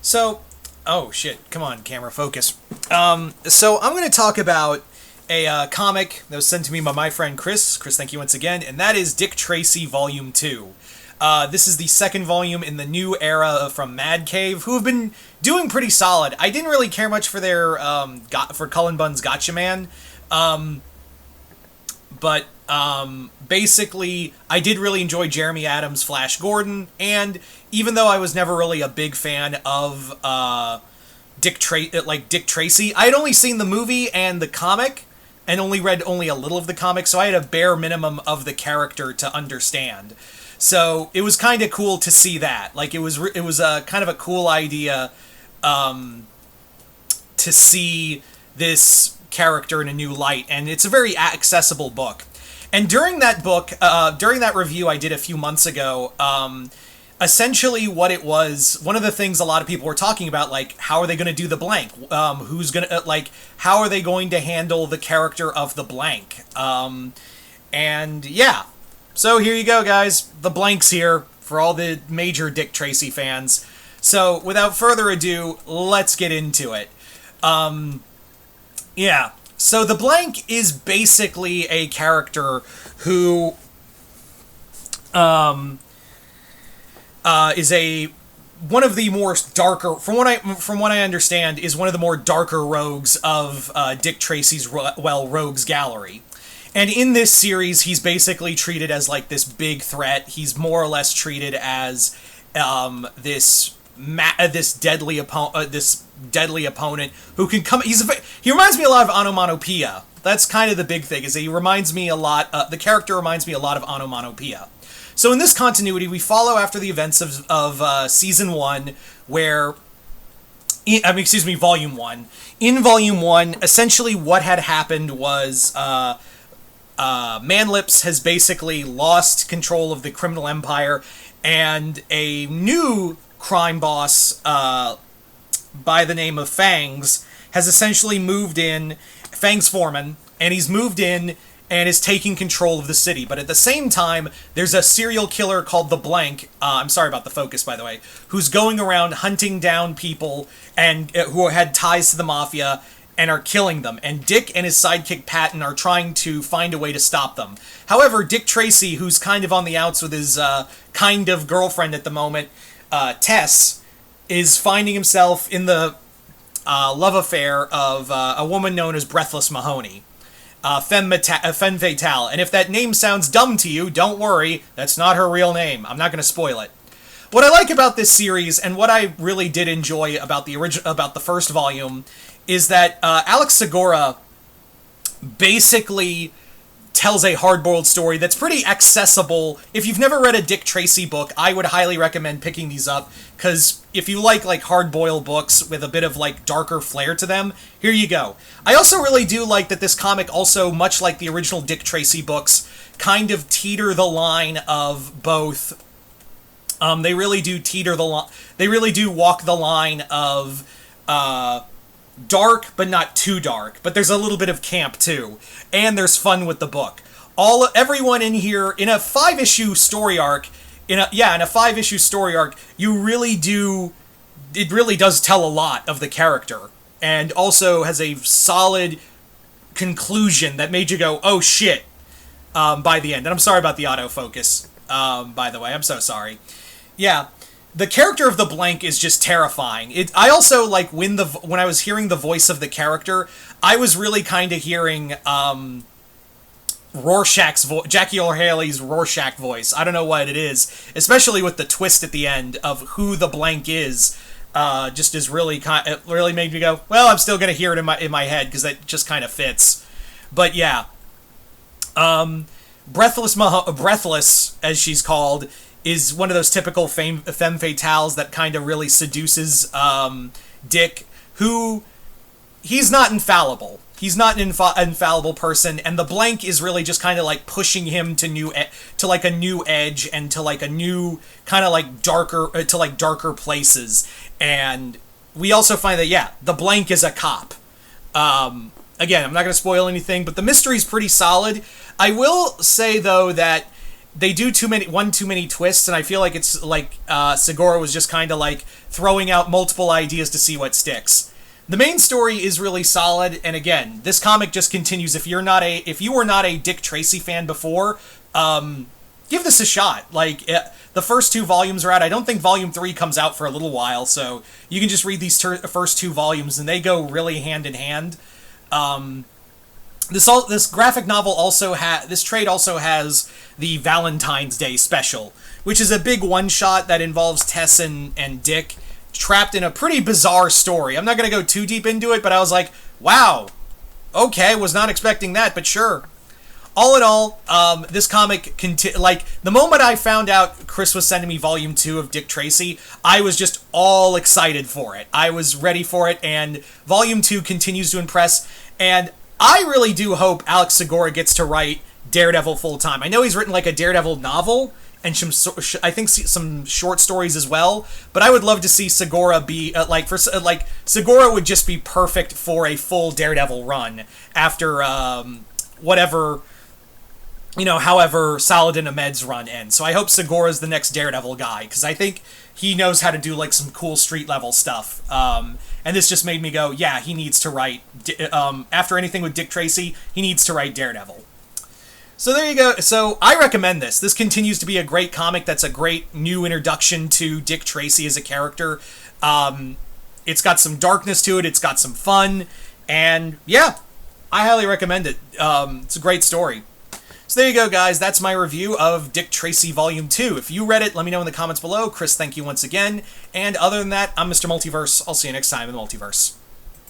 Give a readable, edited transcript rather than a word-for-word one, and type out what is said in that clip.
So, oh shit, come on, camera, focus. So I'm going to talk about a comic that was sent to me by my friend Chris. Chris, thank you once again, and that is Dick Tracy Volume 2. This is the second volume in the new era from Mad Cave, who have been doing pretty solid. I didn't really care much for their for Cullen Bunn's Gotcha Man, but basically, I did really enjoy Jeremy Adams' Flash Gordon, and even though I was never really a big fan of Dick Tracy, I had only seen the movie and the comic, and only read a little of the comic, so I had a bare minimum of the character to understand. So it was kind of cool to see that. Like it was a kind of a cool idea to see this character in a new light, and it's a very accessible book. And during that book, during that review I did a few months ago, essentially what it was, one of the things a lot of people were talking about, like, how are they going to do the blank? Who's going to, how are they going to handle the character of the blank? And yeah, so here you go, guys. The blank's here for all the major Dick Tracy fans. So without further ado, let's get into it. Yeah. So the blank is basically a character who is one of the more darker, from what I understand, is one of the more darker rogues of Dick Tracy's rogues gallery. And in this series, he's basically treated as like this big threat. He's more or less treated as this deadly opponent who can come. He reminds me a lot of Onomatopoeia. That's kind of the big thing. Is that he reminds me a lot. The character reminds me a lot of Onomatopoeia. So in this continuity, we follow after the events of season 1, where, volume 1. In volume 1, essentially what had happened was Manlips has basically lost control of the criminal empire, and a new crime boss by the name of Fangs has essentially moved in, Fangs Foreman, and he's moved in and is taking control of the city. But at the same time, there's a serial killer called the Blank, I'm sorry about the focus, by the way, who's going around hunting down people and who had ties to the mafia and are killing them. And Dick and his sidekick Patton are trying to find a way to stop them. However, Dick Tracy, who's kind of on the outs with his kind of girlfriend at the moment, Tess, is finding himself in the love affair of a woman known as Breathless Mahoney. Femme Fatale. And if that name sounds dumb to you, don't worry, that's not her real name. I'm not going to spoil it. What I like about this series, and what I really did enjoy about the first volume, is that Alex Segura basically tells a hard-boiled story that's pretty accessible. If you've never read a Dick Tracy book, I would highly recommend picking these up, because if you like hard-boiled books with a bit of darker flair to them, here you go. I also really do like that this comic also, much like the original Dick Tracy books, kind of teeter the line of both. They really do they really do walk the line of dark, but not too dark. But there's a little bit of camp too, and there's fun with the book. Everyone in here in a 5-issue story arc, in a 5-issue story arc, it really does tell a lot of the character, and also has a solid conclusion that made you go, oh shit, by the end. And I'm sorry about the autofocus, by the way. I'm so sorry. Yeah. The character of the Blank is just terrifying. I also, when I was hearing the voice of the character, I was really kind of hearing Rorschach's voice, Jackie O'Haley's Rorschach voice. I don't know what it is, especially with the twist at the end of who the Blank is. Just is really it really made me go, well, I'm still gonna hear it in my head, because that just kind of fits. But yeah, Breathless, as she's called, is one of those typical femme fatales that kind of really seduces Dick, who, he's not infallible. He's not an infallible person, and the Blank is really just kind of pushing him to a new edge, and to a new kind of darker places. And we also find that the Blank is a cop. Again, I'm not going to spoil anything, but the mystery's pretty solid. I will say though that they do too many twists, and I feel like it's like Segura was just kind of like throwing out multiple ideas to see what sticks. The main story is really solid, and again, this comic just continues. If you were not a Dick Tracy fan before, give this a shot. Like, the first 2 volumes are out. I don't think volume 3 comes out for a little while, so you can just read these first 2 volumes, and they go really hand in hand. This graphic novel this trade also has the Valentine's Day special, which is a big one-shot that involves Tess and Dick trapped in a pretty bizarre story. I'm not going to go too deep into it, but I was like, wow, okay, was not expecting that, but sure. All in all, this comic, like, the moment I found out Chris was sending me Volume 2 of Dick Tracy, I was just all excited for it. I was ready for it, and Volume 2 continues to impress, and I really do hope Alex Segura gets to write Daredevil full-time. I know he's written, like, a Daredevil novel, and I think some short stories as well, but I would love to see Segura be, Segura would just be perfect for a full Daredevil run after, however Saladin Ahmed's run ends. So I hope Segura's the next Daredevil guy, because I think he knows how to do, like, some cool street-level stuff. And this just made me go, yeah, he needs to write, after anything with Dick Tracy, he needs to write Daredevil. So there you go. So I recommend this. This continues to be a great comic that's a great new introduction to Dick Tracy as a character. It's got some darkness to it, it's got some fun, and yeah, I highly recommend it. It's a great story. So there you go, guys. That's my review of Dick Tracy Volume 2. If you read it, let me know in the comments below. Chris, thank you once again. And other than that, I'm Mr. Multiverse. I'll see you next time in the Multiverse.